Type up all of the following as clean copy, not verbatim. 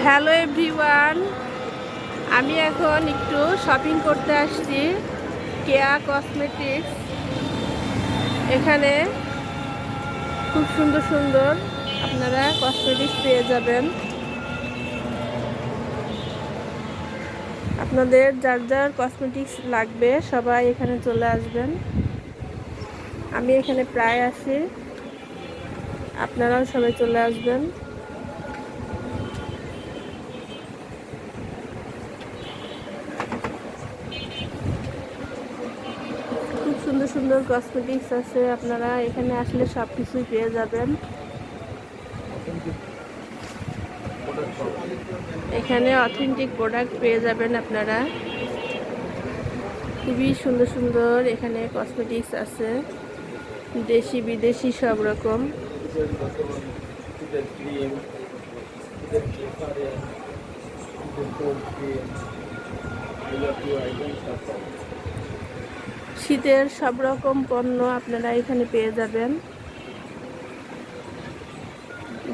Hello everyone, আমি এখন একটু শপিং করতে আসছি কেয়া কসমেটিক্স। এখানে খুব সুন্দর সুন্দর আপনারা কসমেটিক্স পেয়ে যাবেন। আপনাদের যার যার কসমেটিক্স লাগবে সবাই এখানে চলে আসবেন। আমি এখানে প্রায় আসি, আপনারাও সবাই চলে আসবেন। খুব সুন্দর সুন্দর কসমেটিক্স আছে, আপনারা এখানে আসলে সব কিছুই পেয়ে যাবেন। এখানে অথেন্টিক প্রোডাক্ট পেয়ে যাবেন আপনারা। খুবই সুন্দর সুন্দর এখানে কসমেটিক্স আছে, দেশি বিদেশি সব রকম। শীতের সব রকম পণ্য আপনারা এখানে পেয়ে যাবেন।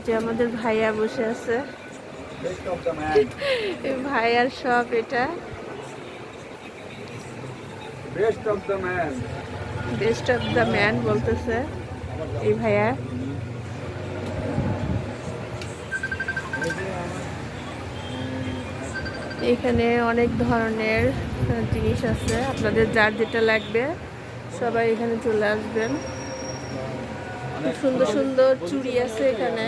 যে আমাদের ভাইয়া বসে আছে, ভাইয়ার শপ এটা। বেস্ট অফ দ্য ম্যান বলতেছে এই ভাইয়া। এখানে অনেক ধরনের জিনিস আছে, আপনাদের যার যেটা লাগবে সবাই এখানে চলে আসবেন। খুব সুন্দর সুন্দর চুড়ি আছে এখানে,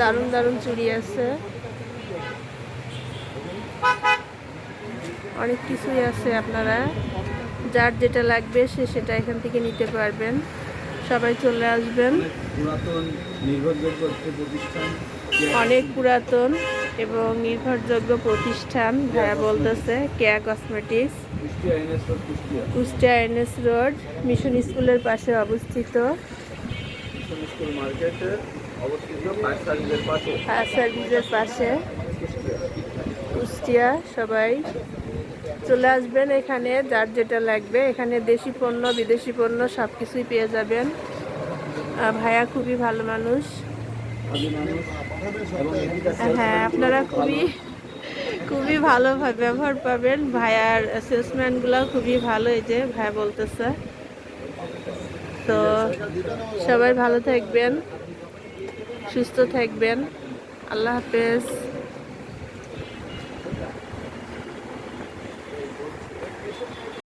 দারুণ দারুণ চুড়ি আছে, অনেক কিছুই আছে। আপনারা যার যেটা লাগবে সেটা এখান থেকে নিতে পারবেন। সবাই চলে আসবেন। অনেক পুরাতন এবং নির্ভরযোগ্য প্রতিষ্ঠান ভাইয়া বলতেছে Keya cosmetics, Kushtia NS road, mission স্কুলের পাশে অবস্থিত, ফায়ার সার্ভিসের পাশে, কুষ্টিয়া। সবাই চলে আসবেন এখানে, যার যেটা লাগবে। এখানে দেশি পণ্য বিদেশি পণ্য সব কিছুই পেয়ে যাবেন। ভাইয়া খুবই ভালো মানুষ। হ্যাঁ, আপনারা খুবই ভালো ব্যবহার পাবেন। ভাইয়ার সেলসম্যানগুলো খুবই ভালো, এই যে ভাইয়া বলতেছে। তো সবাই ভালো থাকবেন, সুস্থ থাকবেন। আল্লাহ হাফেজ।